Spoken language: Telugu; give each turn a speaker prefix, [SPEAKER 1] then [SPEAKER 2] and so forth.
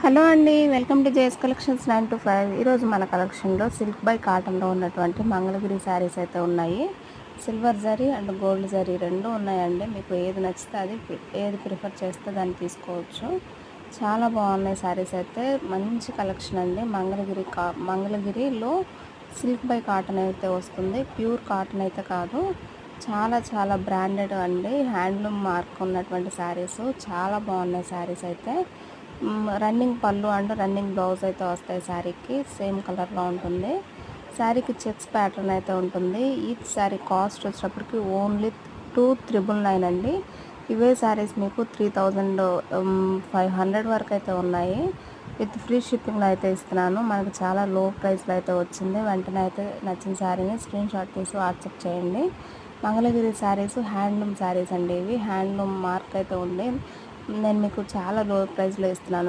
[SPEAKER 1] హలో అండి, welcome to JS collections 9 to 5. ఈరోజు మన కలెక్షన్లో సిల్క్ బై కాటన్లో ఉన్నటువంటి మంగళగిరి శారీస్ అయితే ఉన్నాయి. Silver zari and gold zari రెండు ఉన్నాయండి. మీకు ఏది నచ్చితే అది, ఏది ప్రిఫర్ చేస్తే దాన్ని తీసుకోవచ్చు. చాలా బాగున్నాయి శారీస్ అయితే. మంచి కలెక్షన్ అండి. మంగళగిరిలో సిల్క్ బై కాటన్ అయితే వస్తుంది. ప్యూర్ కాటన్ అయితే కాదు, చాలా చాలా బ్రాండెడ్ అండి. హ్యాండ్లూమ్ మార్క్ ఉన్నటువంటి శారీస్ చాలా బాగున్నాయి. శారీస్ అయితే రన్నింగ్ పళ్ళు అండ్ రన్నింగ్ బ్లౌజ్ అయితే వస్తాయి. శారీకి సేమ్ కలర్లో ఉంటుంది. శారీకి చెక్స్ ప్యాటర్న్ అయితే ఉంటుంది. ఈ శారీ కాస్ట్ వచ్చేటప్పటికి ఓన్లీ 2,999 అండి. ఇవే శారీస్ మీకు 3,500 వరకు అయితే ఉన్నాయి. విత్ ఫ్రీ షిప్పింగ్లో అయితే ఇస్తున్నాను. మనకు చాలా లో ప్రైస్లో అయితే వచ్చింది. వెంటనే అయితే నచ్చిన శారీని స్క్రీన్ షాట్ తీసి వాట్సాప్ చేయండి. మంగళగిరి శారీస్ హ్యాండ్లూమ్ శారీస్ అండి. ఇవి హ్యాండ్లూమ్ మార్క్ అయితే ఉంది. నేను మీకు చాలా లో ప్రైస్లో ఇస్తున్నాను.